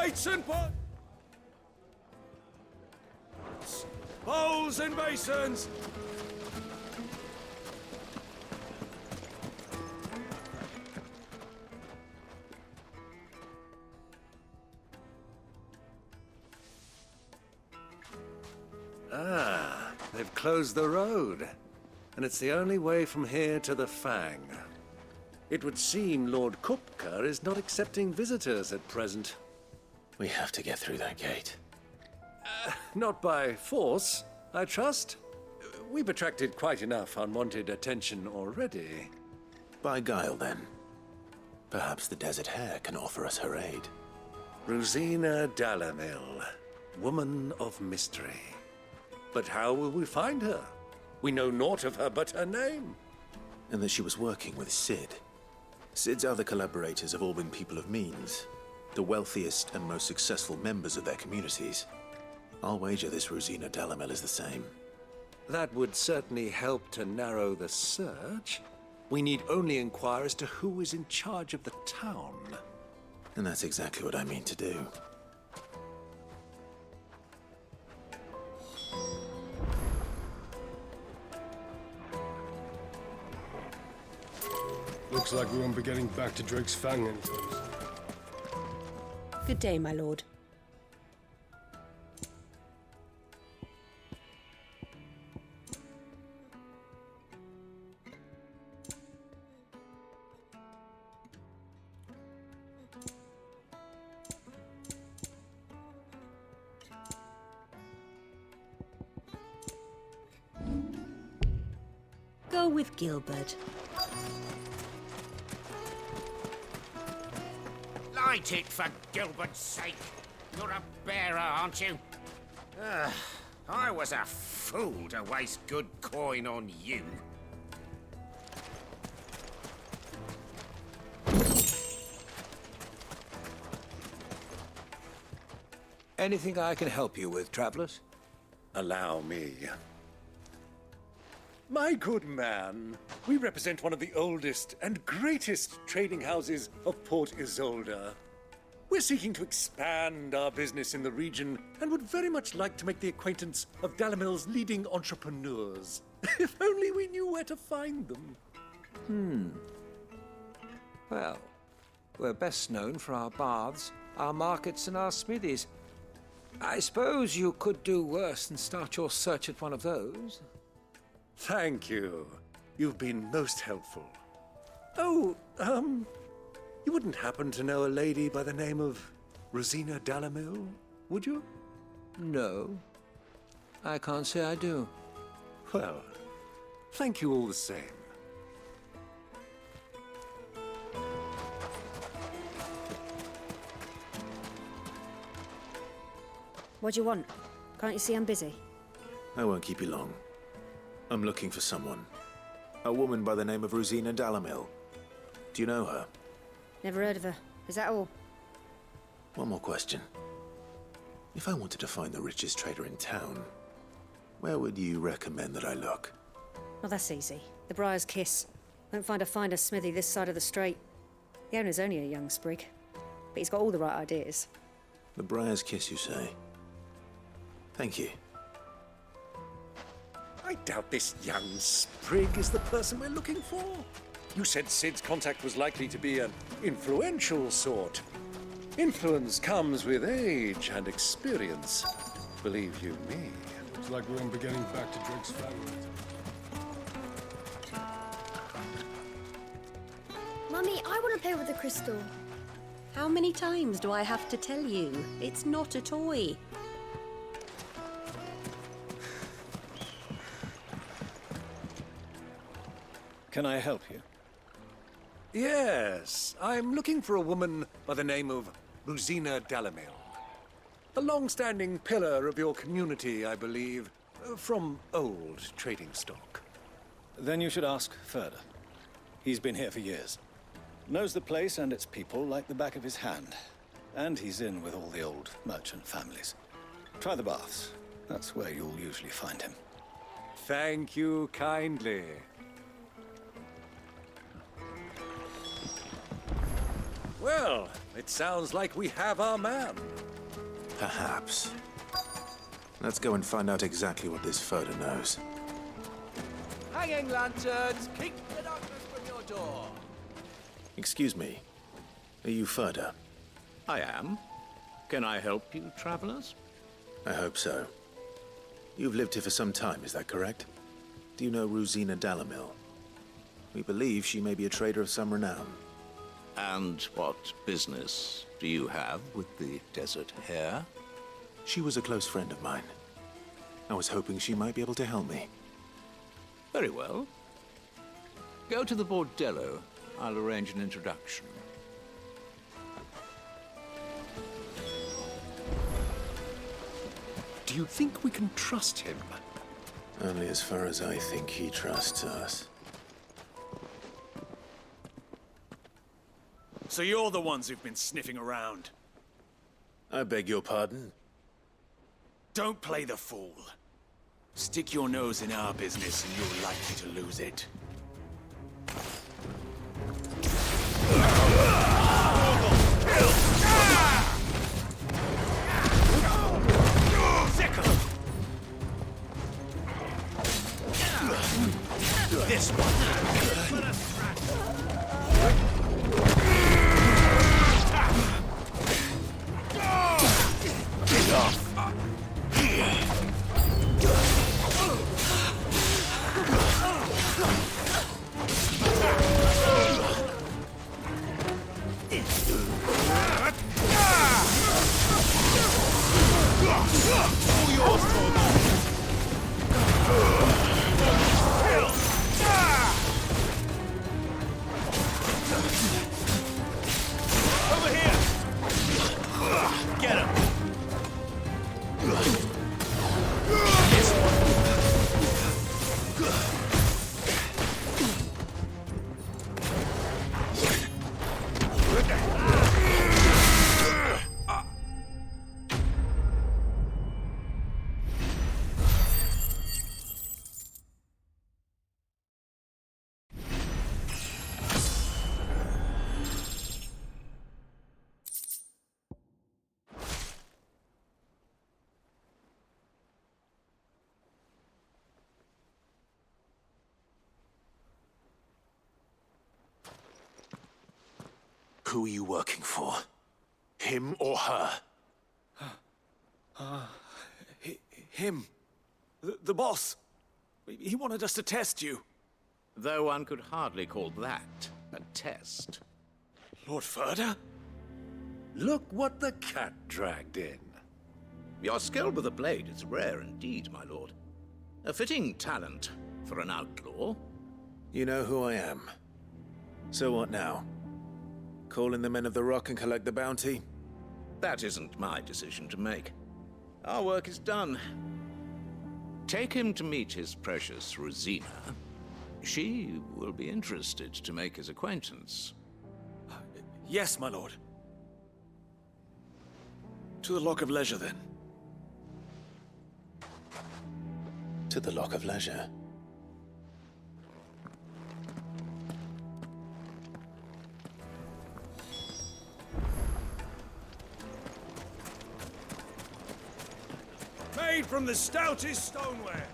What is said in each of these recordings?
Weights and pots! Bowls and basins! Ah, they've closed the road. And it's the only way from here to the Fang. It would seem Lord Kupka is not accepting visitors at present. We have to get through that gate. Not by force, I trust. We've attracted quite enough unwanted attention already. By guile, then. Perhaps the Desert Hare can offer us her aid. Rosina Dalamil, woman of mystery. But how will we find her? We know naught of her but her name. And that she was working with Sid. Sid's other collaborators have all been people of means, the wealthiest and most successful members of their communities. I'll wager this Rosina Dalamil is the same. That would certainly help to narrow the search. We need only inquire as to who is in charge of the town. And that's exactly what I mean to do. Looks like we won't be getting back to Drake's Fang anytime soon. Good day, my lord. Go with Gilbert. Light it, for Gilbert's sake. You're a bearer, aren't you? I was a fool to waste good coin on you. Anything I can help you with, travelers? Allow me. My good man, we represent one of the oldest and greatest trading houses of Port Isolde. We're seeking to expand our business in the region and would very much like to make the acquaintance of Dalamil's leading entrepreneurs. If only we knew where to find them. Well, we're best known for our baths, our markets, and our smithies. I suppose you could do worse than start your search at one of those. Thank you. You've been most helpful. Oh, you wouldn't happen to know a lady by the name of Rosina Dalamil, would you? No, I can't say I do. Well, thank you all the same. What do you want? Can't you see I'm busy? I won't keep you long. I'm looking for someone. A woman by the name of Rosina Dalamil. Do you know her? Never heard of her. Is that all? One more question. If I wanted to find the richest trader in town, where would you recommend that I look? Well, that's easy. The Briar's Kiss. Won't find a finer smithy this side of the strait. The owner's only a young sprig, but he's got all the right ideas. The Briar's Kiss, you say? Thank you. I doubt this young sprig is the person we're looking for. You said Sid's contact was likely to be an influential sort. Influence comes with age and experience. Believe you me. Looks like we won't be getting back to Drake's Fang. Mummy, I want to play with the crystal. How many times do I have to tell you? It's not a toy. Can I help you? Yes, I'm looking for a woman by the name of Rosina Dalamil. A long-standing pillar of your community, I believe, from old trading stock. Then you should ask further. He's been here for years. Knows the place and its people like the back of his hand. And he's in with all the old merchant families. Try the baths. That's where you'll usually find him. Thank you kindly. Well, it sounds like we have our man. Perhaps. Let's go and find out exactly what this Furder knows. Hanging lanterns, keep the darkness from your door. Excuse me. Are you Furder? I am. Can I help you, travelers? I hope so. You've lived here for some time, is that correct? Do you know Rosina Dalamil? We believe she may be a trader of some renown. And what business do you have with the desert hare? She was a close friend of mine. I was hoping she might be able to help me. Very well. Go to the bordello. I'll arrange an introduction. Do you think we can trust him? Only as far as I think he trusts us. So you're the ones who've been sniffing around. I beg your pardon? Don't play the fool. Stick your nose in our business and you're likely to lose it. This one. Who are you working for? Him or her? Him. The boss. He wanted us to test you. Though one could hardly call that a test. Lord Furder? Look what the cat dragged in. Your skill with the blade is rare indeed, my lord. A fitting talent for an outlaw. You know who I am. So what now? Call in the men of the Rock and collect the bounty? That isn't my decision to make. Our work is done. Take him to meet his precious Rosina. She will be interested to make his acquaintance. Yes, my lord. To the Lock of Leisure, then. To the Lock of Leisure. Made from the stoutest stoneware.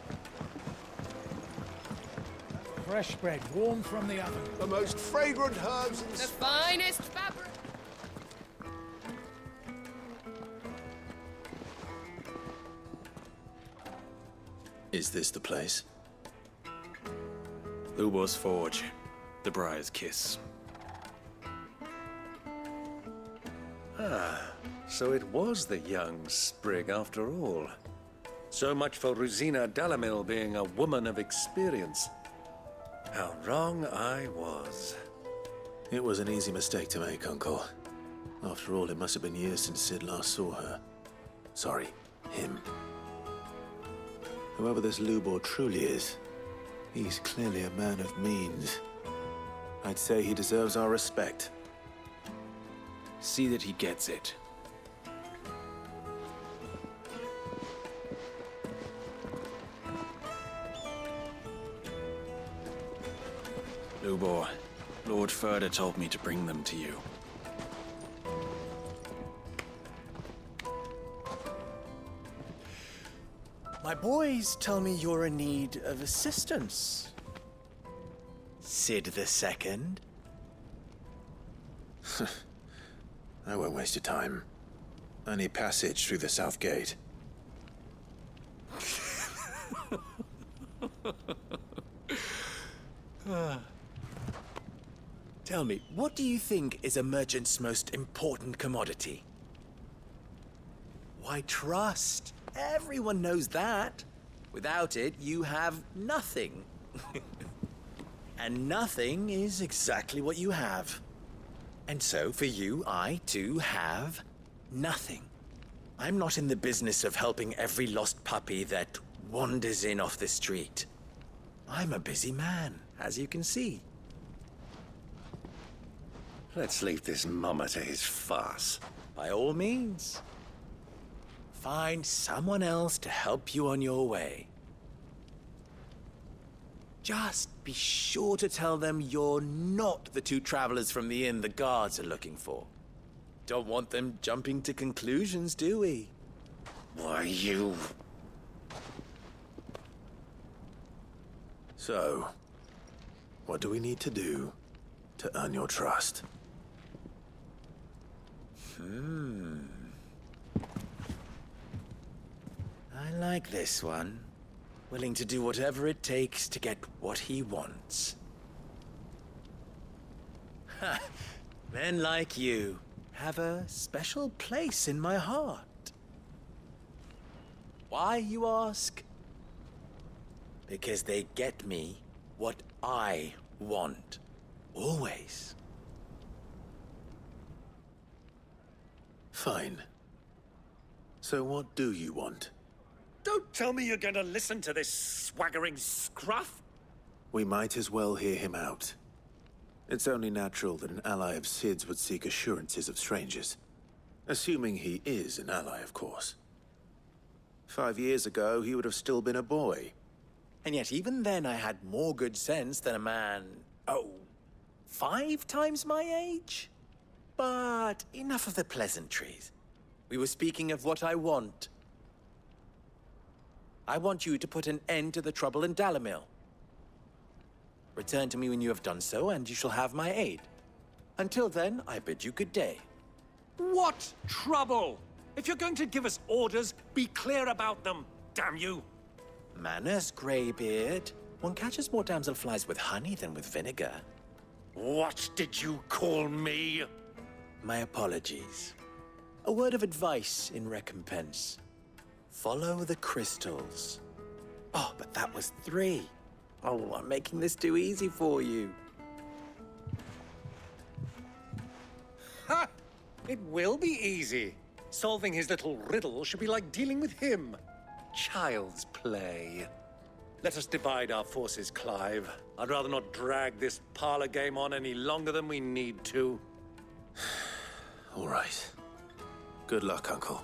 Fresh bread, warm from the oven. The most fragrant herbs in The finest fabric. Is this the place? Lubor's Forge. The Briar's Kiss. So it was the young sprig after all. So much for Rosina Dalamil being a woman of experience. How wrong I was. It was an easy mistake to make, Uncle. After all, it must have been years since Sid last saw her. Sorry, him. Whoever this Lubor truly is, he's clearly a man of means. I'd say he deserves our respect. See that he gets it. Lubor, Lord Furder told me to bring them to you. My boys tell me you're in need of assistance. Sid the Second? I won't waste your time. I need passage through the south gate. Tell me, what do you think is a merchant's most important commodity? Why, trust. Everyone knows that. Without it, you have nothing. And nothing is exactly what you have. And so, for you, I, too, have nothing. I'm not in the business of helping every lost puppy that wanders in off the street. I'm a busy man, as you can see. Let's leave this mummer to his farce. By all means. Find someone else to help you on your way. Just be sure to tell them you're not the two travelers from the inn the guards are looking for. Don't want them jumping to conclusions, do we? Why, you... So, what do we need to do to earn your trust? I like this one. Willing to do whatever it takes to get what he wants. Ha! Men like you have a special place in my heart. Why, you ask? Because they get me what I want. Always. Fine. So what do you want? Don't tell me you're going to listen to this swaggering scruff! We might as well hear him out. It's only natural that an ally of Sid's would seek assurances of strangers. Assuming he is an ally, of course. 5 years ago, he would have still been a boy. And yet even then I had more good sense than a man, 5 times my age? But enough of the pleasantries. We were speaking of what I want. I want you to put an end to the trouble in Dalamil. Return to me when you have done so, and you shall have my aid. Until then, I bid you good day. What trouble? If you're going to give us orders, be clear about them, damn you! Manners, Greybeard. One catches more damselflies with honey than with vinegar. What did you call me? My apologies. A word of advice in recompense. Follow the crystals. Oh, but that was 3. Oh, I'm making this too easy for you. Ha! It will be easy. Solving his little riddle should be like dealing with him. Child's play. Let us divide our forces, Clive. I'd rather not drag this parlor game on any longer than we need to. All right. Good luck, Uncle.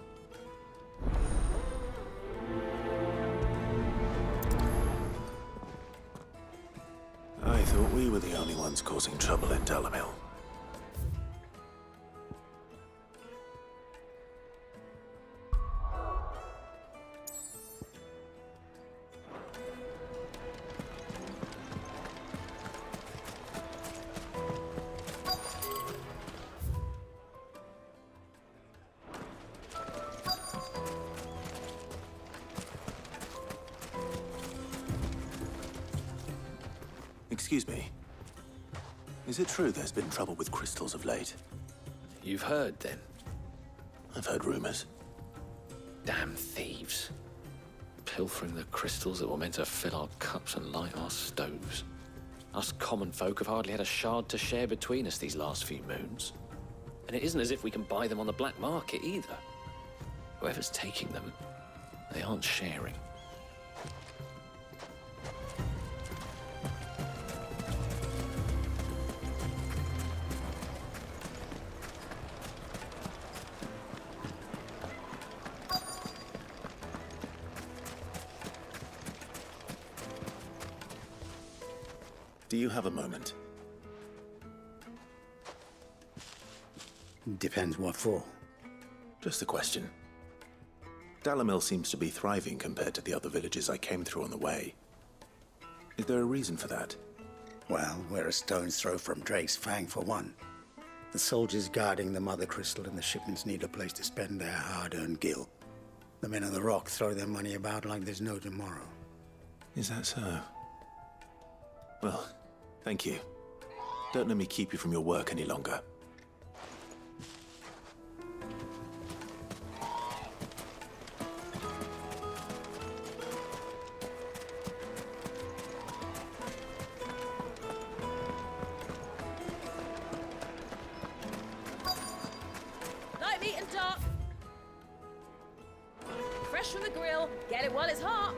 I thought we were the only ones causing trouble in Dalamil. Excuse me. Is it true there's been trouble with crystals of late? You've heard, then? I've heard rumors. Damn thieves. Pilfering the crystals that were meant to fill our cups and light our stoves. Us common folk have hardly had a shard to share between us these last few moons. And it isn't as if we can buy them on the black market, either. Whoever's taking them, they aren't sharing. Do you have a moment? Depends what for. Just a question. Dalamil seems to be thriving compared to the other villages I came through on the way. Is there a reason for that? Well, we're a stone's throw from Drake's Fang, for one. The soldiers guarding the Mother Crystal and the shipments need a place to spend their hard-earned gil. The men of the Rock throw their money about like there's no tomorrow. Is that so? Well, thank you. Don't let me keep you from your work any longer. Light meat and dark. Fresh from the grill. Get it while it's hot.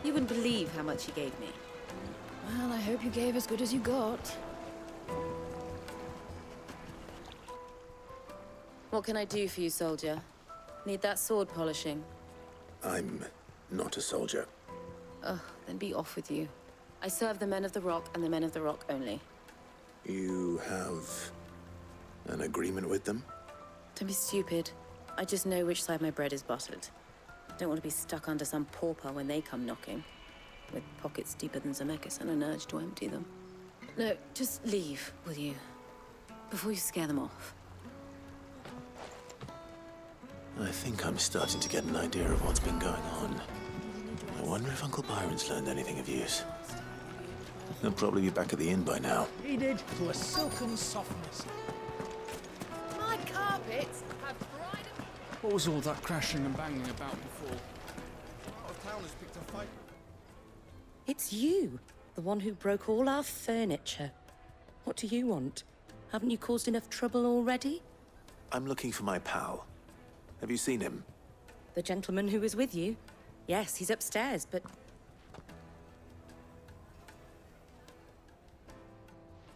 You wouldn't believe how much he gave me. Well, I hope you gave as good as you got. What can I do for you, soldier? Need that sword polishing? I'm not a soldier. Ugh, then be off with you. I serve the men of the Rock and the men of the Rock only. You have an agreement with them? Don't be stupid. I just know which side my bread is buttered. Don't want to be stuck under some pauper when they come knocking, with pockets deeper than Zemeckis and an urge to empty them. No, just leave, will you? Before you scare them off. I think I'm starting to get an idea of what's been going on. I wonder if Uncle Byron's learned anything of use. He'll probably be back at the inn by now. Kneaded to a silken softness. My carpets have pride of... What was all that crashing and banging about before? It's you, the one who broke all our furniture. What do you want? Haven't you caused enough trouble already? I'm looking for my pal. Have you seen him? The gentleman who was with you? Yes, he's upstairs, but...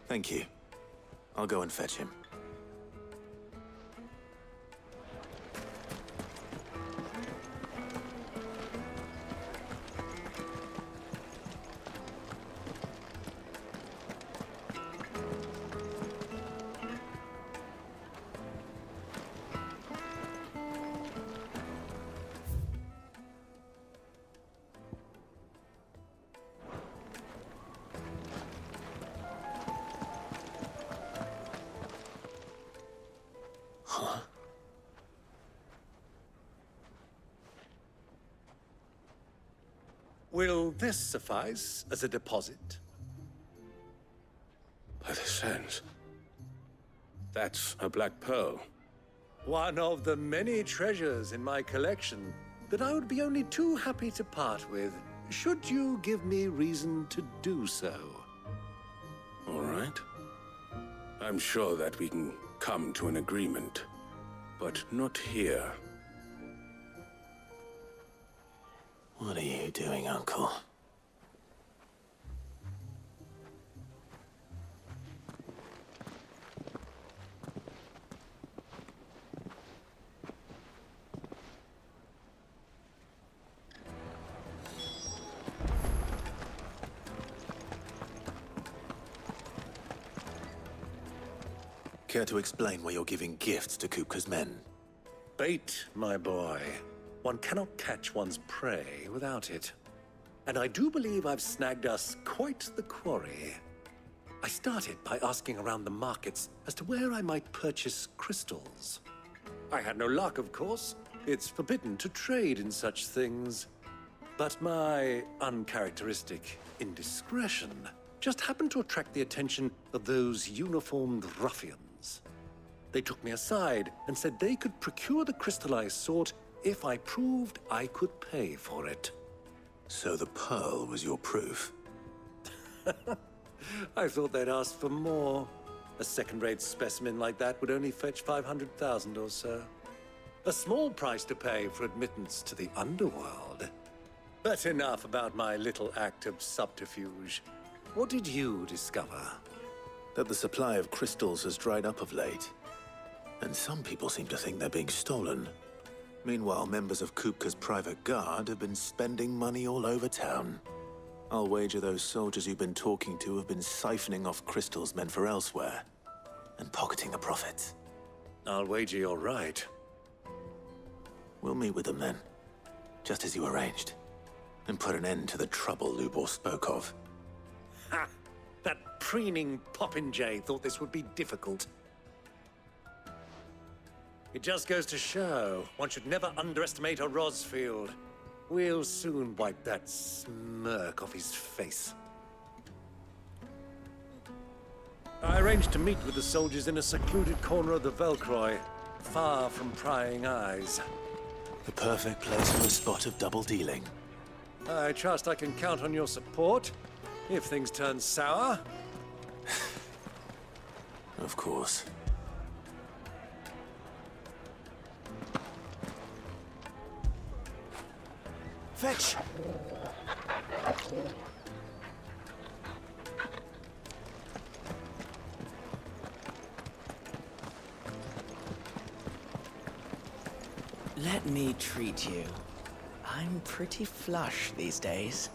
Thank you. I'll go and fetch him. Will this suffice as a deposit? By the sands. That's a black pearl. One of the many treasures in my collection that I would be only too happy to part with, should you give me reason to do so. All right. I'm sure that we can come to an agreement, but not here. What are you doing, Uncle? Care to explain why you're giving gifts to Kupka's men? Bait, my boy. One cannot catch one's prey without it. And I do believe I've snagged us quite the quarry. I started by asking around the markets as to where I might purchase crystals. I had no luck, of course. It's forbidden to trade in such things. But my uncharacteristic indiscretion just happened to attract the attention of those uniformed ruffians. They took me aside and said they could procure the crystal I sought if I proved I could pay for it. So the pearl was your proof? I thought they'd ask for more. A second-rate specimen like that would only fetch 500,000 or so. A small price to pay for admittance to the underworld. But enough about my little act of subterfuge. What did you discover? That the supply of crystals has dried up of late. And some people seem to think they're being stolen. Meanwhile, members of Kupka's private guard have been spending money all over town. I'll wager those soldiers you've been talking to have been siphoning off crystals meant for elsewhere, and pocketing the profits. I'll wager you're right. We'll meet with them then, just as you arranged, and put an end to the trouble Lubor spoke of. Ha! That preening popinjay thought this would be difficult. It just goes to show one should never underestimate a Rosfield. We'll soon wipe that smirk off his face. I arranged to meet with the soldiers in a secluded corner of the Velcroy, far from prying eyes. The perfect place for a spot of double dealing. I trust I can count on your support if things turn sour. Of course. Fetch! Let me treat you. I'm pretty flush these days.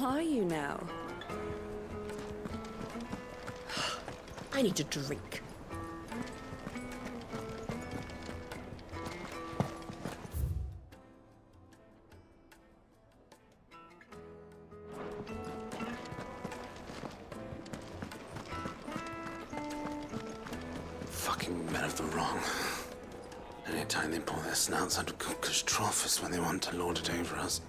Are you now? I need a drink. Fucking men of the wrong. Anytime they pull their snouts out of Cook's trough is when they want to lord it over us.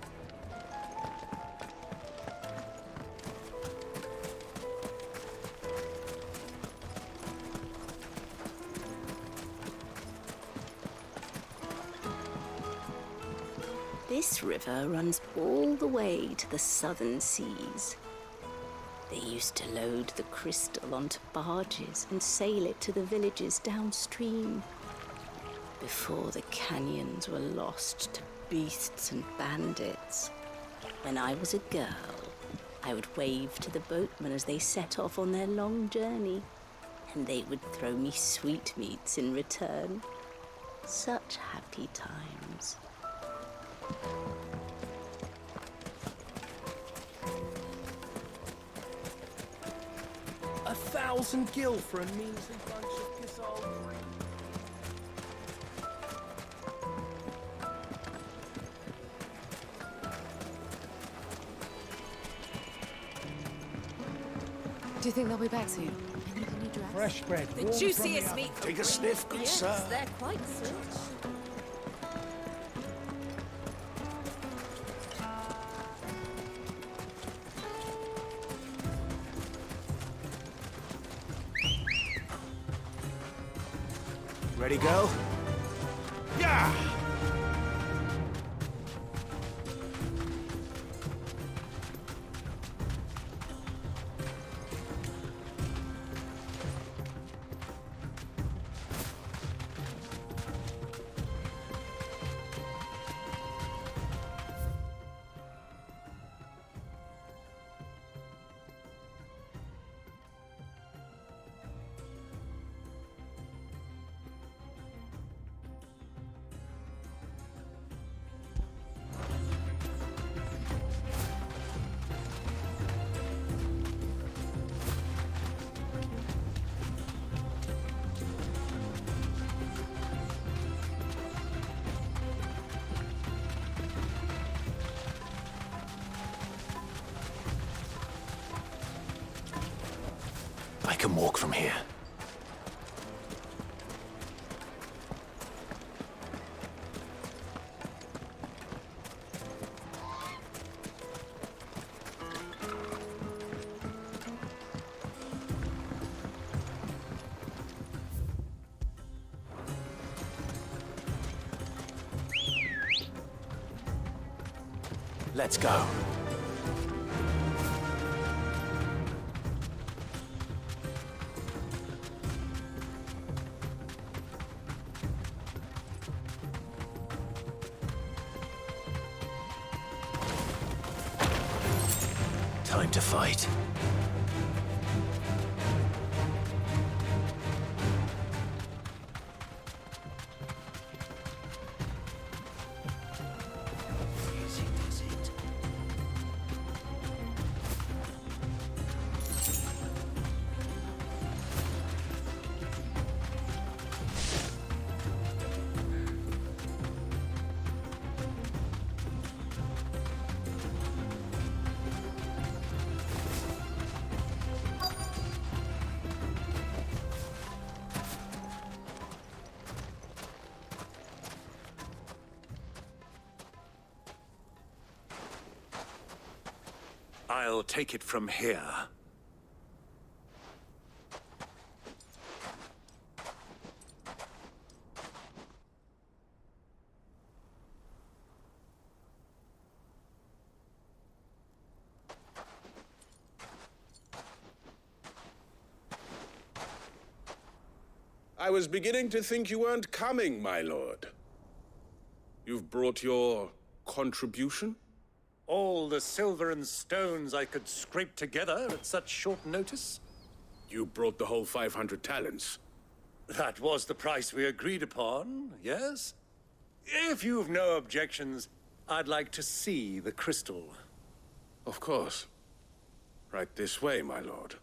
This river runs all the way to the southern seas. They used to load the crystal onto barges and sail it to the villages downstream. Before the canyons were lost to beasts and bandits. When I was a girl, I would wave to the boatmen as they set off on their long journey, and they would throw me sweetmeats in return. Such happy times. $1,000 gil for a measly bunch of piss old drink. Do you think they'll be back soon? Fresh bread. The warm from juiciest oven. meat. Take a sniff, good Yes, sir. they're quite sweet. Ready, go? Yeah! I can walk from here. Let's go. Time to fight. I'll take it from here. I was beginning to think you weren't coming, my lord. You've brought your contribution? All the silver and stones I could scrape together at such short notice? You brought the whole 500 talents. That was the price we agreed upon, yes? If you've no objections, I'd like to see the crystal. Of course. Right this way, my lord.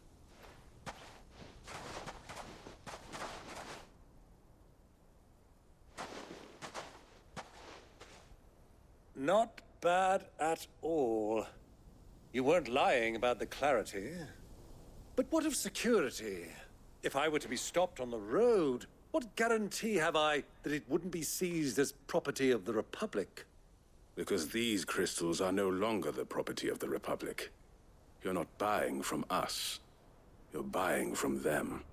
Not bad at all. You weren't lying about the clarity. But what of security? If I were to be stopped on the road, what guarantee have I that it wouldn't be seized as property of the Republic? Because these crystals are no longer the property of the Republic. You're not buying from us. You're buying from them.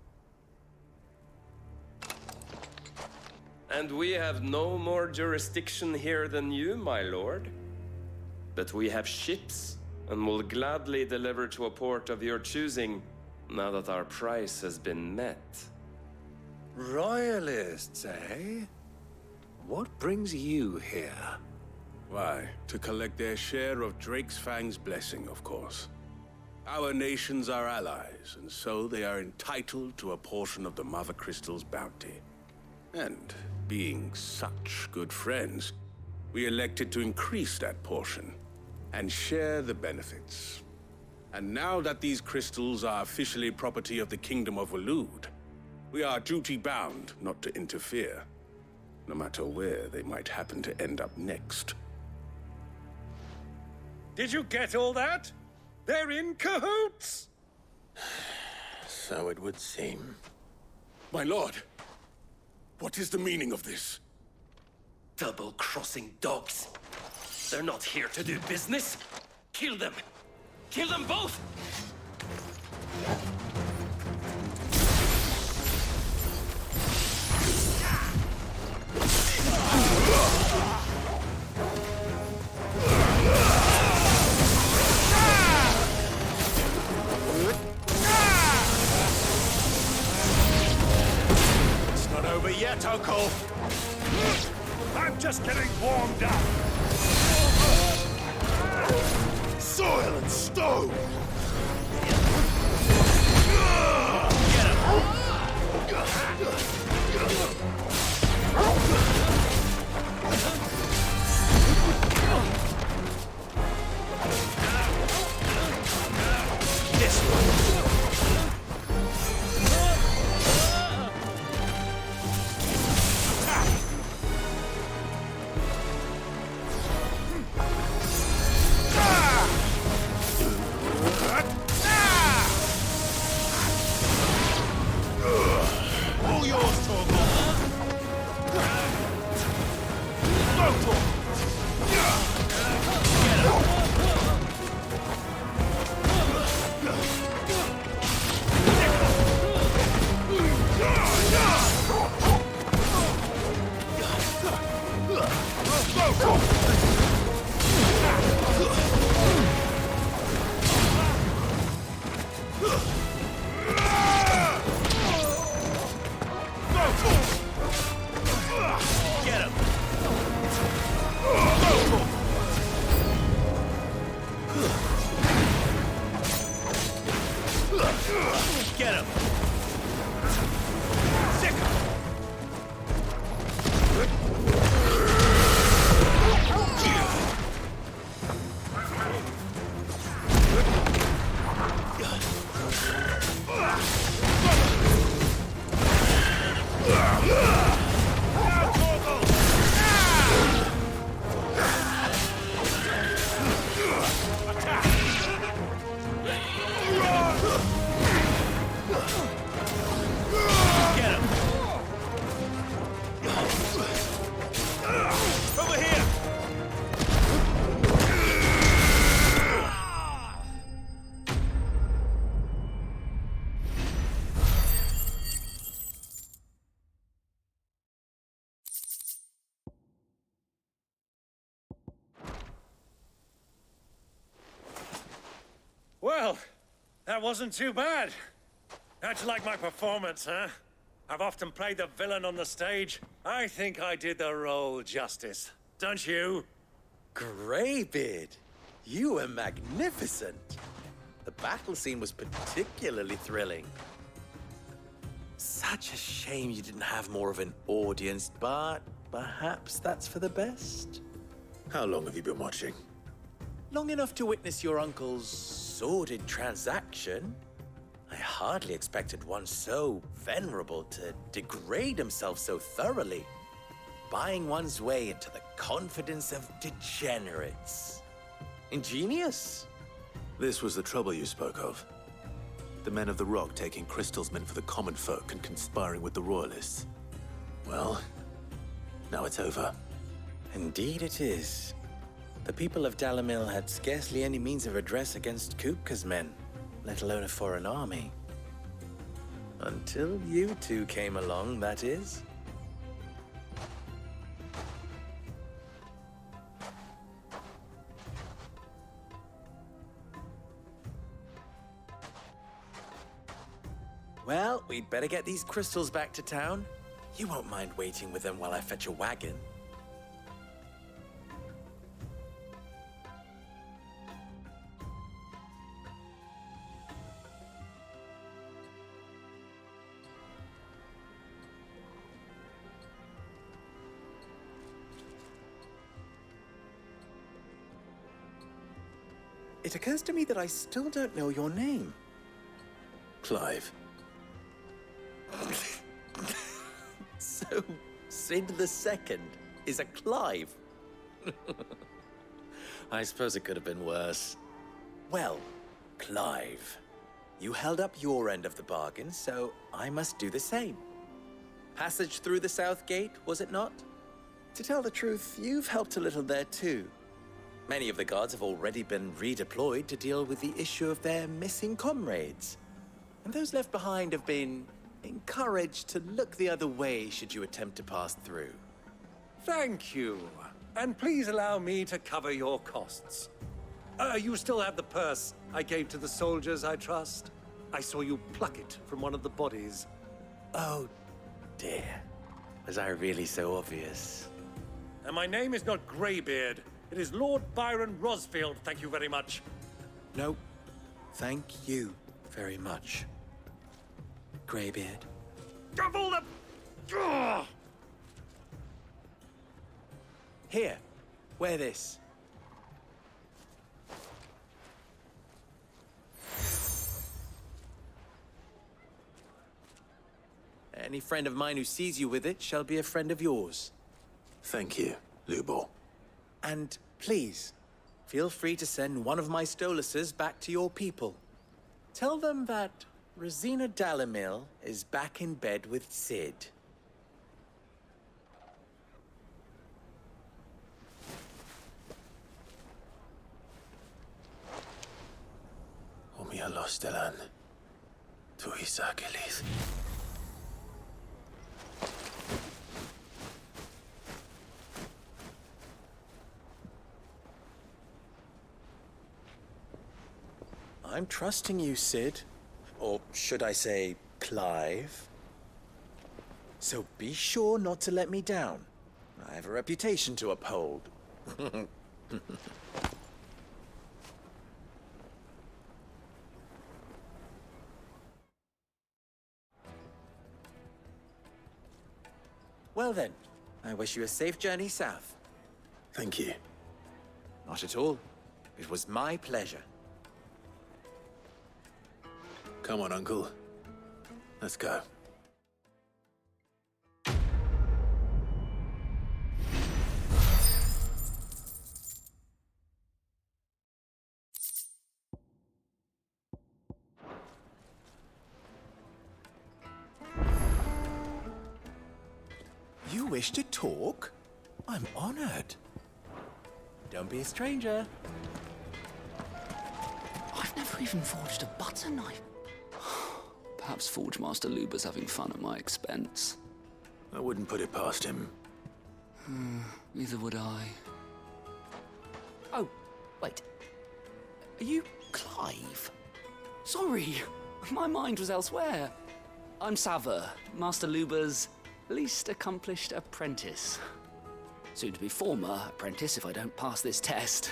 And we have no more jurisdiction here than you, my lord. But we have ships, and will gladly deliver to a port of your choosing, now that our price has been met. Royalists, eh? What brings you here? Why, to collect their share of Drake's Fang's blessing, of course. Our nations are allies, and so they are entitled to a portion of the Mother Crystal's bounty. And being such good friends, we elected to increase that portion and share the benefits. And now that these crystals are officially property of the Kingdom of Waloed, we are duty-bound not to interfere, no matter where they might happen to end up next. Did you get all that? They're in cahoots! So it would seem. My lord, what is the meaning of this? Double-crossing dogs. They're not here to do business. Kill them. Kill them both! It's not over yet, Uncle. I'm just getting warmed up. Soil and stone! This one. All yours, Torgal. Go, Torgal. Get him! Get him! Sick him! Well, that wasn't too bad. How'd you like my performance, huh? I've often played the villain on the stage. I think I did the role justice. Don't you? Greybeard, you were magnificent. The battle scene was particularly thrilling. Such a shame you didn't have more of an audience, but perhaps that's for the best. How long have you been watching? Long enough to witness your uncle's sordid transaction. I hardly expected one so venerable to degrade himself so thoroughly, buying one's way into the confidence of degenerates. Ingenious. This was the trouble you spoke of. The men of the Rock taking Crystal's men for the common folk and conspiring with the Royalists. Well, now it's over. Indeed it is. The people of Dalamil had scarcely any means of redress against Kupka's men, let alone a foreign army. Until you two came along, that is. Well, we'd better get these crystals back to town. You won't mind waiting with them while I fetch a wagon. It occurs to me that I still don't know your name. Clive. So, Sid the Second is a Clive? I suppose it could have been worse. Well, Clive, you held up your end of the bargain, so I must do the same. Passage through the South Gate, was it not? To tell the truth, you've helped a little there too. Many of the guards have already been redeployed to deal with the issue of their missing comrades. And those left behind have been encouraged to look the other way should you attempt to pass through. Thank you. And please allow me to cover your costs. You still have the purse I gave to the soldiers, I trust? I saw you pluck it from one of the bodies. Oh, dear. Was I really so obvious? And my name is not Greybeard. It is Lord Byron Rosfield, thank you very much. No, thank you very much, Greybeard. Of all the... Ugh! Here, wear this. Any friend of mine who sees you with it shall be a friend of yours. Thank you, Lubor. And please, feel free to send one of my Stoluses back to your people. Tell them that Rosina Dalamil is back in bed with Sid. Omia Lostelan. Tuisa Achilles. I'm trusting you, Sid. Or should I say, Clive. So be sure not to let me down. I have a reputation to uphold. Well then, I wish you a safe journey south. Thank you. Not at all. It was my pleasure. Come on, Uncle. Let's go. You wish to talk? I'm honored. Don't be a stranger. I've never even forged a butter knife. Perhaps Forge Master Luber's having fun at my expense. I wouldn't put it past him. Neither would I. Oh, wait. Are you Clive? Sorry, my mind was elsewhere. I'm Sava, Master Luba's least accomplished apprentice. Soon to be former apprentice if I don't pass this test.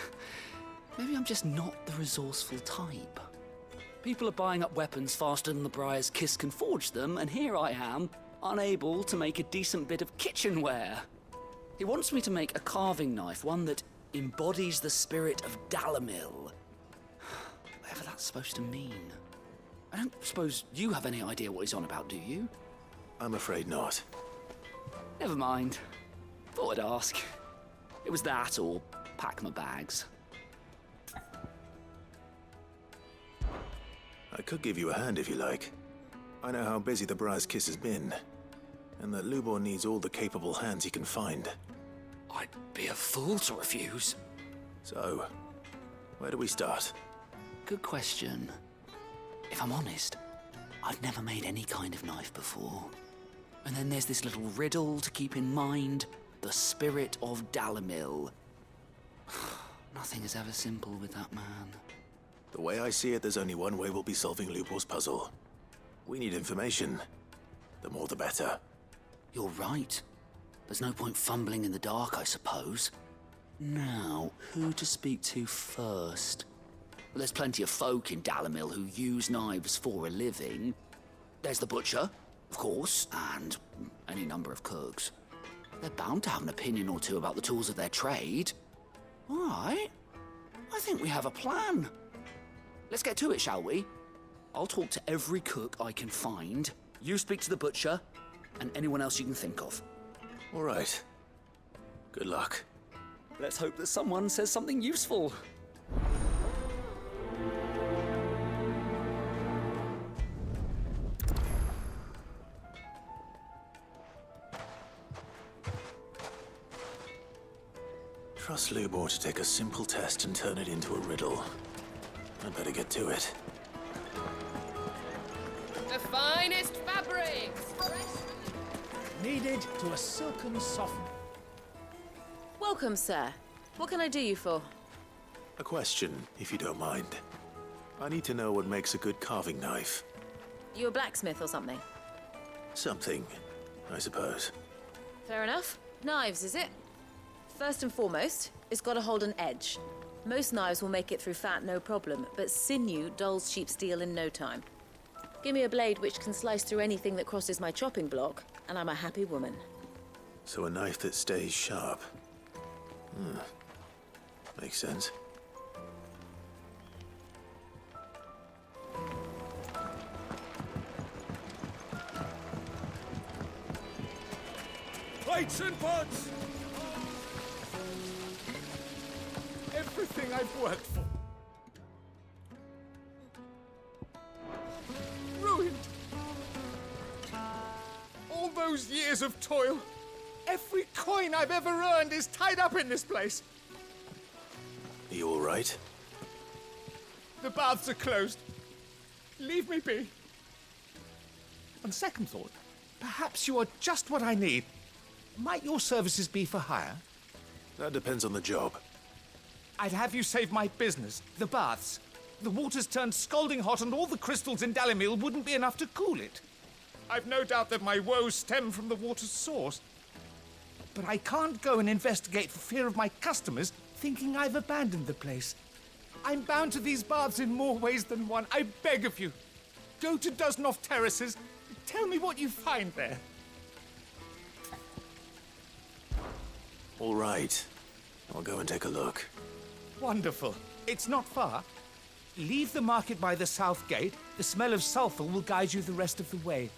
Maybe I'm just not the resourceful type. People are buying up weapons faster than the Briar's Kiss can forge them, and here I am, unable to make a decent bit of kitchenware. He wants me to make a carving knife, one that embodies the spirit of Dalamil. Whatever that's supposed to mean. I don't suppose you have any idea what he's on about, do you? I'm afraid not. Never mind. Thought I'd ask. It was that or pack my bags. I could give you a hand if you like. I know how busy the Briar's Kiss has been, and that Lubor needs all the capable hands he can find. I'd be a fool to refuse. So, where do we start? Good question. If I'm honest, I've never made any kind of knife before. And then there's this little riddle to keep in mind. The spirit of Dalamil. Nothing is ever simple with that man. The way I see it, there's only one way we'll be solving Lubor's puzzle. We need information. The more the better. You're right. There's no point fumbling in the dark, I suppose. Now, who to speak to first? Well, there's plenty of folk in Dalamil who use knives for a living. There's the butcher, of course, and any number of cooks. They're bound to have an opinion or two about the tools of their trade. All right. I think we have a plan. Let's get to it, shall we? I'll talk to every cook I can find. You speak to the butcher, and anyone else you can think of. All right. Good luck. Let's hope that someone says something useful. Trust Lubor to take a simple test and turn it into a riddle. I'd better get to it. The finest fabrics! Needed to a silken soften. Welcome, sir. What can I do you for? A question, if you don't mind. I need to know what makes a good carving knife. You a blacksmith or something? Something, I suppose. Fair enough. Knives, is it? First and foremost, it's got to hold an edge. Most knives will make it through fat, no problem, but sinew dulls cheap steel in no time. Give me a blade which can slice through anything that crosses my chopping block, and I'm a happy woman. So a knife that stays sharp. Makes sense. Plates and pots! Everything I've worked for. Ruined. All those years of toil. Every coin I've ever earned is tied up in this place. Are you all right? The baths are closed. Leave me be. On second thought, perhaps you are just what I need. Might your services be for hire? That depends on the job. I'd have you save my business, the baths. The water's turned scalding hot and all the crystals in Dalamil wouldn't be enough to cool it. I've no doubt that my woes stem from the water's source. But I can't go and investigate for fear of my customers thinking I've abandoned the place. I'm bound to these baths in more ways than one. I beg of you. Go to Dusnoff Terraces. Tell me what you find there. All right. I'll go and take a look. Wonderful. It's not far. Leave the market by the south gate. The smell of sulfur will guide you the rest of the way.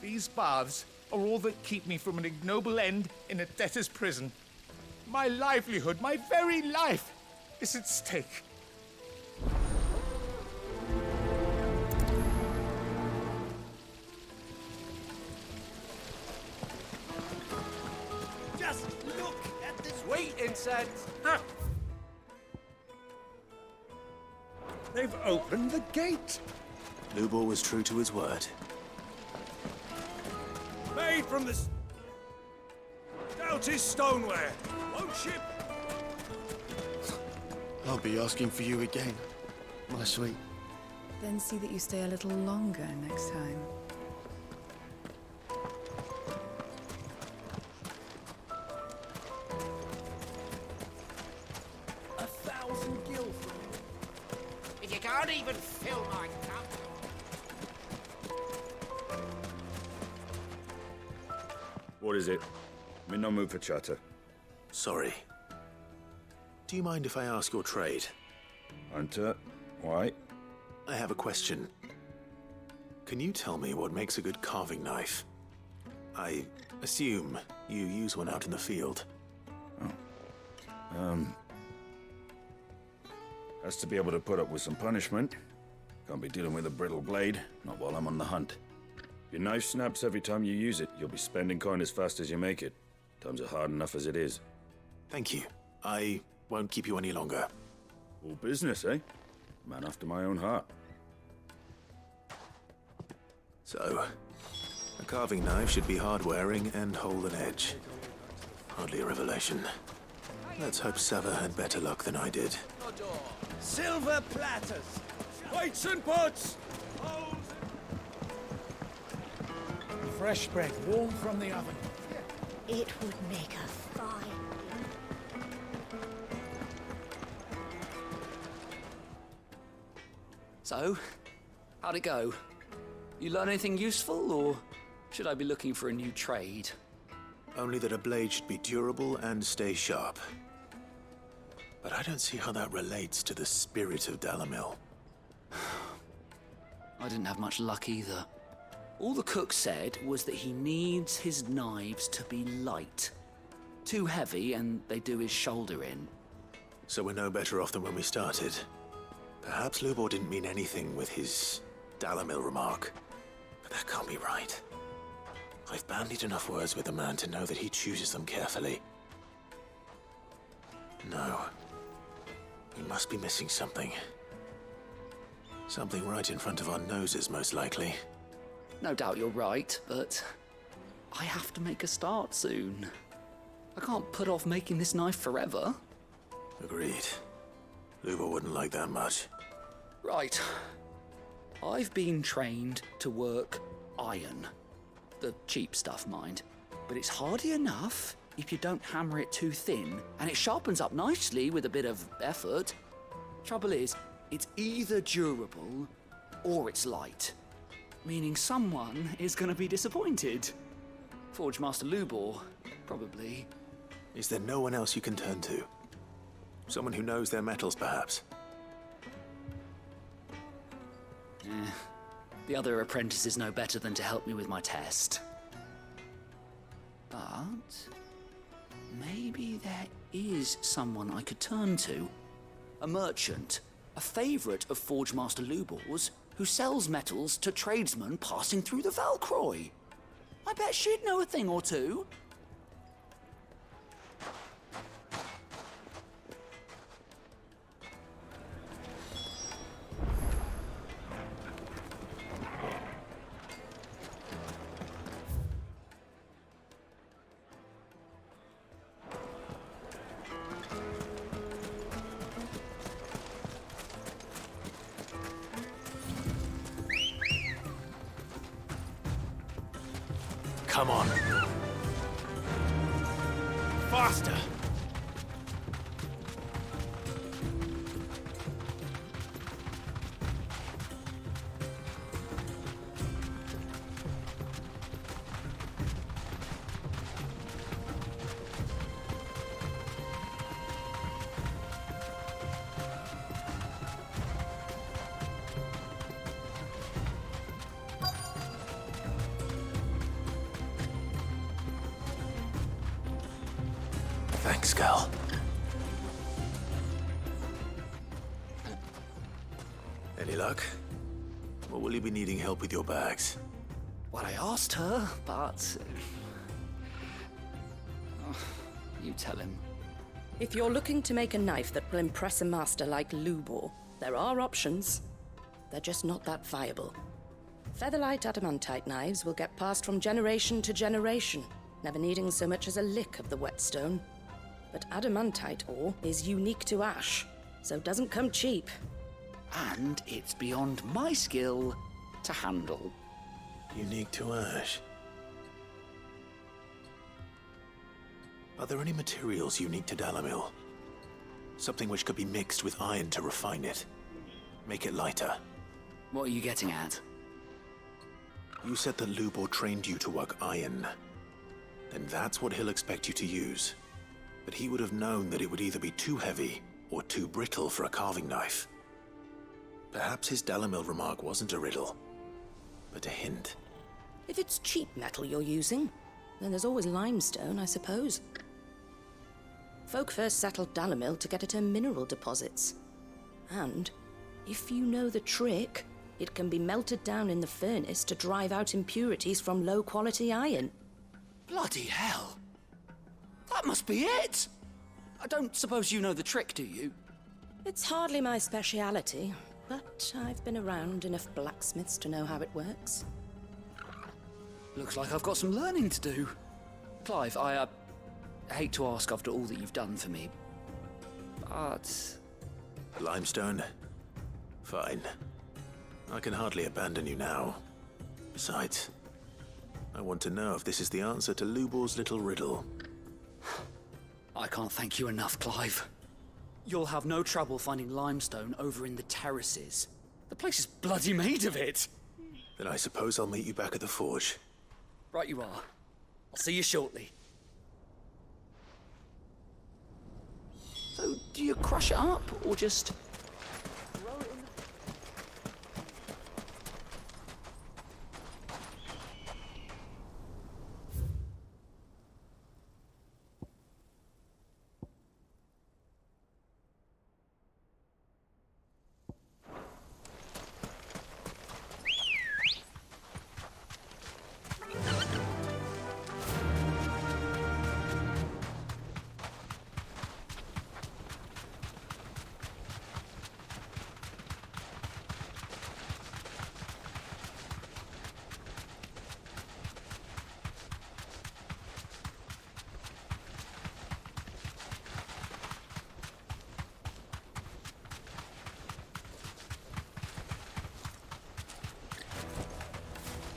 These baths are all that keep me from an ignoble end in a debtor's prison. My livelihood, my very life, is at stake. Just look at this. Wait, insect! Ah. They've opened the gate. Lubor was true to his word. Made from the stoutest stoneware. Won't ship. I'll be asking for you again, my sweet. Then see that you stay a little longer next time. If you can't even fill my cup. What is it? I'm in no mood for chatter. Sorry. Do you mind if I ask your trade? Hunter, why? I have a question. Can you tell me what makes a good carving knife? I assume you use one out in the field. Has to be able to put up with some punishment. Can't be dealing with a brittle blade, not while I'm on the hunt. If your knife snaps every time you use it, you'll be spending coin as fast as you make it. Times are hard enough as it is. Thank you. I won't keep you any longer. All business, eh? Man after my own heart. So, a carving knife should be hard-wearing and hold an edge. Hardly a revelation. Let's hope Sava had better luck than I did. Silver platters! Weights and pots! Fresh bread, warm from the oven. It would make a fine. So, how'd it go? You learn anything useful, or should I be looking for a new trade? Only that a blade should be durable and stay sharp. But I don't see how that relates to the spirit of Dalamil. I didn't have much luck either. All the cook said was that he needs his knives to be light. Too heavy and they do his shoulder in. So we're no better off than when we started. Perhaps Lubor didn't mean anything with his Dalamil remark. But that can't be right. I've bandied enough words with the man to know that he chooses them carefully. No. We must be missing something. Something right in front of our noses, most likely. No doubt you're right, but I have to make a start soon. I can't put off making this knife forever. Agreed. Lubor wouldn't like that much. Right. I've been trained to work iron. The cheap stuff, mind. But it's hardy enough if you don't hammer it too thin, and it sharpens up nicely with a bit of effort. Trouble is, it's either durable or it's light. Meaning someone is going to be disappointed. Forge Master Lubor, probably. Is there no one else you can turn to? Someone who knows their metals, perhaps? The other apprentices know better than to help me with my test. But maybe there is someone I could turn to. A merchant, a favourite of Forge Master Lubor's, who sells metals to tradesmen passing through the Valcroy. I bet she'd know a thing or two. Come on. Faster! Thanks, Gal. Any luck? Or will you be needing help with your bags? Well, I asked her, but... you tell him. If you're looking to make a knife that will impress a master like Lubor, there are options. They're just not that viable. Featherlight adamantite knives will get passed from generation to generation, never needing so much as a lick of the whetstone. But adamantite ore is unique to ash, so doesn't come cheap. and it's beyond my skill to handle. Unique to Ash. Are there any materials unique to Dalamil? Something which could be mixed with iron to refine it. Make it lighter. What are you getting at? You said that Lubor trained you to work iron. Then that's what he'll expect you to use. But he would have known that it would either be too heavy or too brittle for a carving knife. Perhaps his Dalamil remark wasn't a riddle, but a hint. If it's cheap metal you're using, then there's always limestone, I suppose. Folk first settled Dalamil to get at her mineral deposits. And, if you know the trick, it can be melted down in the furnace to drive out impurities from low-quality iron. Bloody hell! That must be it! I don't suppose you know the trick, do you? It's hardly my speciality, but I've been around enough blacksmiths to know how it works. Looks like I've got some learning to do. Clive, I hate to ask after all that you've done for me, but... Limestone? Fine. I can hardly abandon you now. Besides, I want to know if this is the answer to Lubor's little riddle. I can't thank you enough, Clive. You'll have no trouble finding limestone over in the terraces. The place is bloody made of it. Then I suppose I'll meet you back at the forge. Right you are. I'll see you shortly. So, do you crush it up, or just... throw it in the...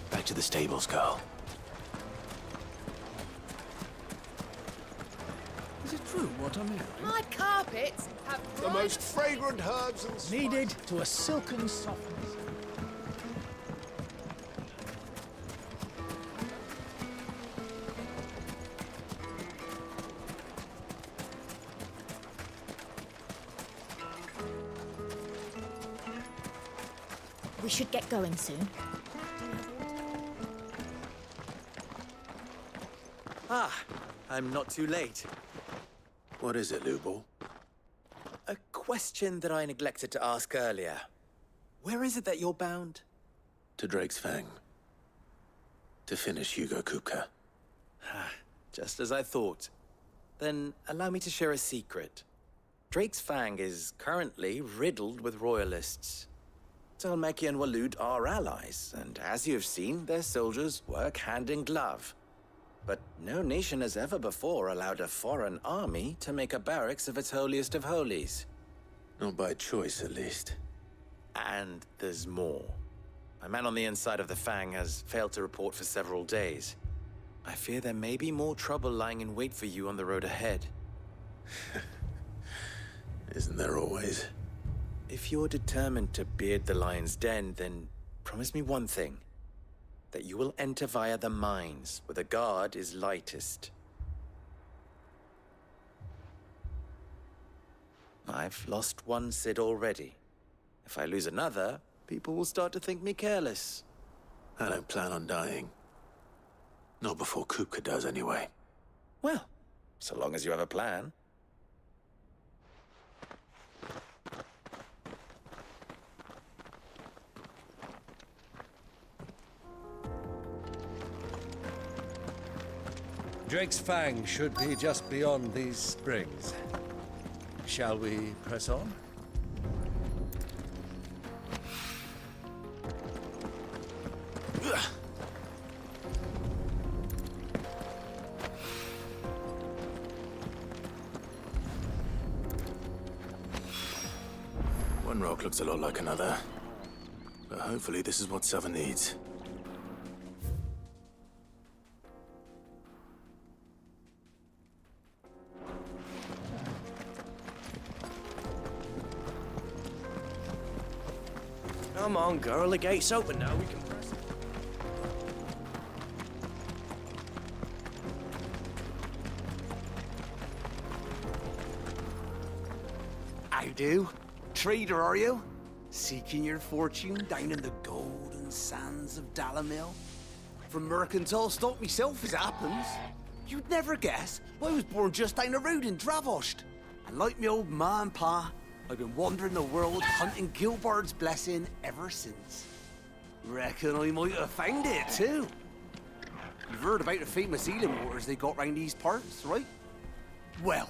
Back to the stables, girl. Is it true what I'm hearing? My carpets have The most fragrant herbs and spices. Needed to a silken softness. We should get going soon. Ah, I'm not too late. What is it, Lubor? A question that I neglected to ask earlier. Where is it that you're bound? To Drake's Fang. To finish Hugo Kupka. Just as I thought. Then allow me to share a secret. Drake's Fang is currently riddled with royalists. Talmeki and Walud are allies, and as you have seen, their soldiers work hand in glove. But no nation has ever before allowed a foreign army to make a barracks of its holiest of holies. Not by choice, at least. And there's more. My man on the inside of the Fang has failed to report for several days. I fear there may be more trouble lying in wait for you on the road ahead. Isn't there always? If you're determined to beard the lion's den, then promise me one thing. That you will enter via the mines, where the guard is lightest. I've lost one Cid already. If I lose another, people will start to think me careless. I don't plan on dying. Not before Kupka does, anyway. Well, so long as you have a plan. Drake's Fang should be just beyond these springs. Shall we press on? One rock looks a lot like another. But hopefully this is what Southern needs. Come on, girl, the gate's open now. We can press it. How do? Trader, are you? Seeking your fortune down in the golden sands of Dalamil? From mercantile stock myself, as it happens. You'd never guess, I was born just down the road in Dravost. And like me old ma and pa, I've been wandering the world hunting Gilbard's blessing ever since. Reckon I might have found it, too. You've heard about the famous healing waters they got round these parts, right? Well,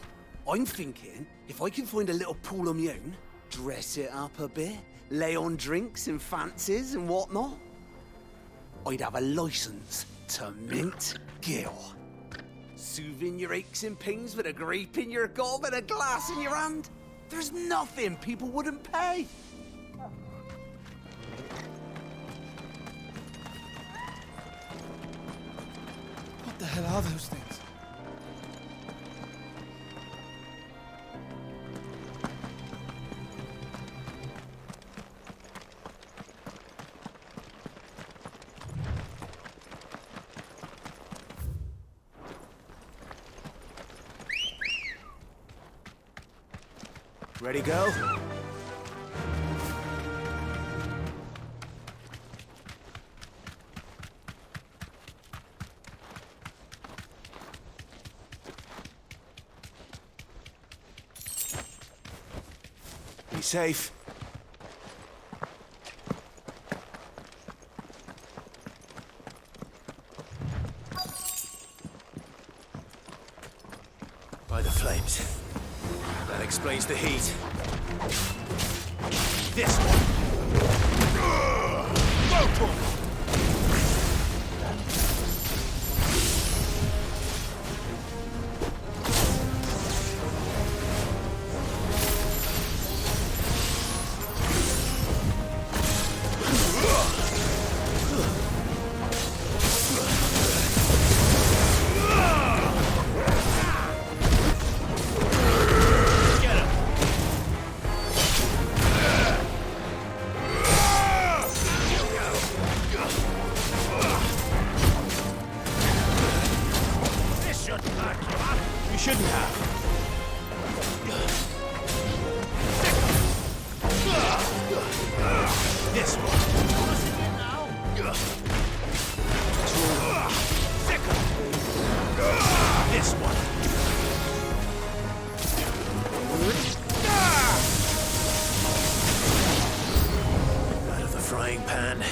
I'm thinking, if I can find a little pool of my own, dress it up a bit, lay on drinks and fancies and whatnot, I'd have a license to mint Gil. Soothing your aches and pains with a grape in your gob and a glass in your hand. There's nothing people wouldn't pay. What the hell are those things? Ready, go? Be safe. By the flames. That explains the heat. This one. Go for it. You shouldn't have. This one. This one. Out of the frying pan.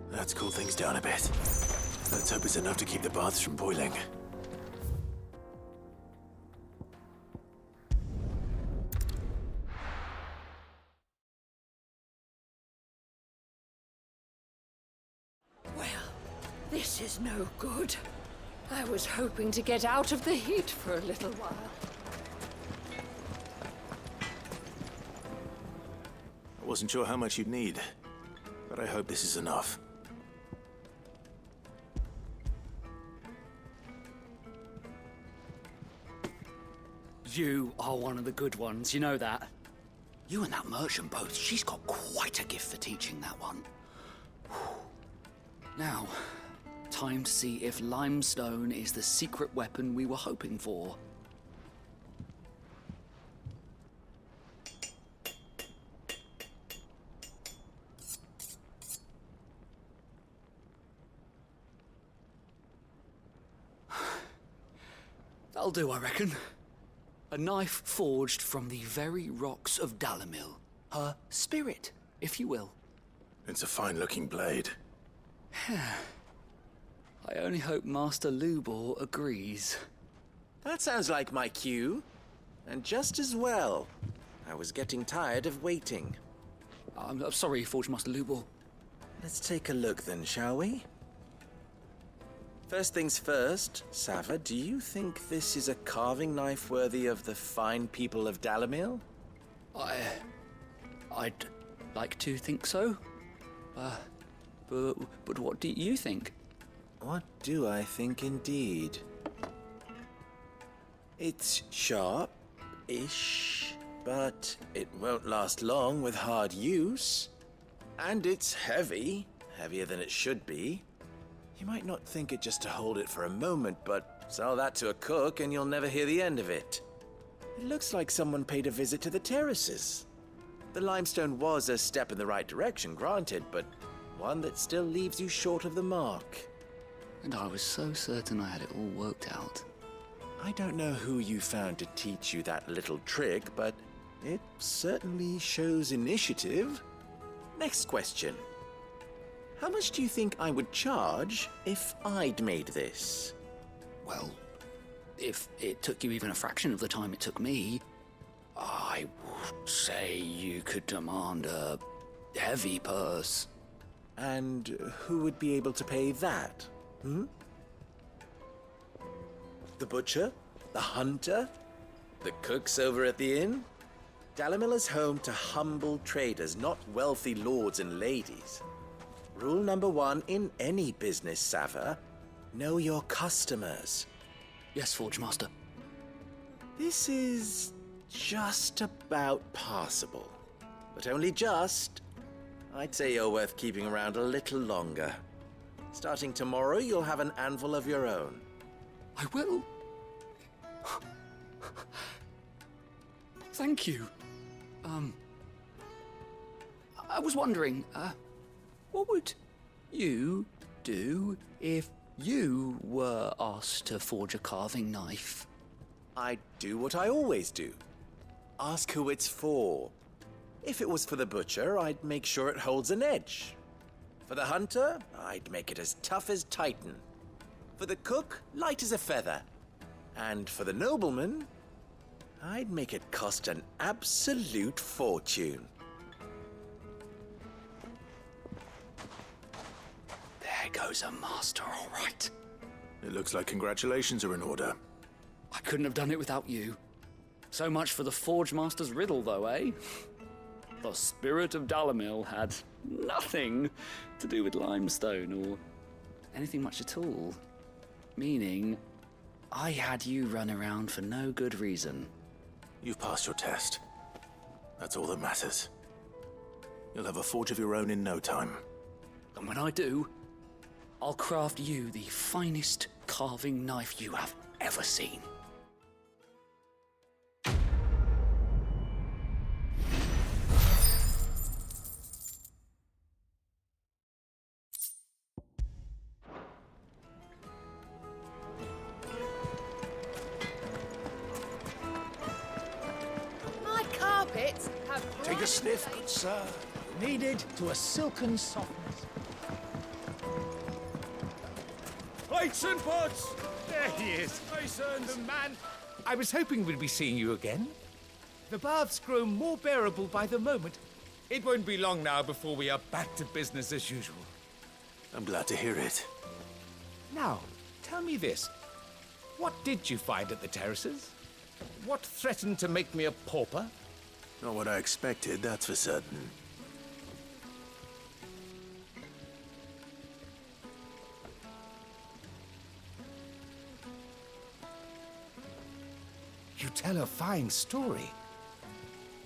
Let's cool things down a bit. Let's hope it's enough to keep the baths from boiling. Well, this is no good. I was hoping to get out of the heat for a little while. Wasn't sure how much you'd need, but I hope this is enough. You are one of the good ones, you know that. You and that merchant both, she's got quite a gift for teaching that one. Now, time to see if limestone is the secret weapon we were hoping for. That'll do, I reckon. A knife forged from the very rocks of Dalamil. Her spirit, if you will. It's a fine-looking blade. I only hope Master Lubor agrees. That sounds like my cue. And just as well. I was getting tired of waiting. I'm sorry, Forge Master Lubor. Let's take a look then, shall we? First things first, Sava, do you think this is a carving knife worthy of the fine people of Dalamil? I'd like to think so. But what do you think? What do I think indeed? It's sharp-ish, but it won't last long with hard use. And it's heavy, heavier than it should be. You might not think it just to hold it for a moment, but sell that to a cook and you'll never hear the end of it. It looks like someone paid a visit to the terraces. The limestone was a step in the right direction, granted, but one that still leaves you short of the mark. And I was so certain I had it all worked out. I don't know who you found to teach you that little trick, but it certainly shows initiative. Next question. How much do you think I would charge if I'd made this? Well, if it took you even a fraction of the time it took me, I would say you could demand a heavy purse. And who would be able to pay that? The butcher? The hunter? The cooks over at the inn? Dalamil is home to humble traders, not wealthy lords and ladies. Rule number 1 in any business, Sava, know your customers. Yes, Forge Master. This is just about passable. But only just. I'd say you're worth keeping around a little longer. Starting tomorrow, you'll have an anvil of your own. I will. Thank you. I was wondering, what would you do if you were asked to forge a carving knife? I'd do what I always do. Ask who it's for. If it was for the butcher, I'd make sure it holds an edge. For the hunter, I'd make it as tough as Titan. For the cook, light as a feather. And for the nobleman, I'd make it cost an absolute fortune. There goes a master, all right. It looks like congratulations are in order. I couldn't have done it without you. So much for the Forge Master's riddle, though, eh? The spirit of Dalamil had nothing to do with limestone or anything much at all. Meaning, I had you run around for no good reason. You've passed your test. That's all that matters. You'll have a forge of your own in no time. And when I do, I'll craft you the finest carving knife you have ever seen. My carpets have... Take a sniff, good sir. Kneaded to a silken softness. Plates and pots! There he is. Masons! The man. I was hoping we'd be seeing you again. The baths grow more bearable by the moment. It won't be long now before we are back to business as usual. I'm glad to hear it. Now, tell me this. What did you find at the terraces? What threatened to make me a pauper? Not what I expected, that's for certain. tell a fine story.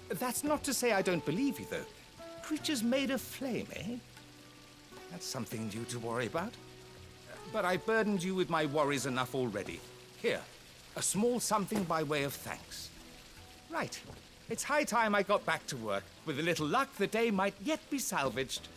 That's not to say I don't believe you, though. Creatures made of flame, eh? That's something new to worry about. But I burdened you with my worries enough already. Here, a small something by way of thanks. Right. It's high time I got back to work. With a little luck, the day might yet be salvaged.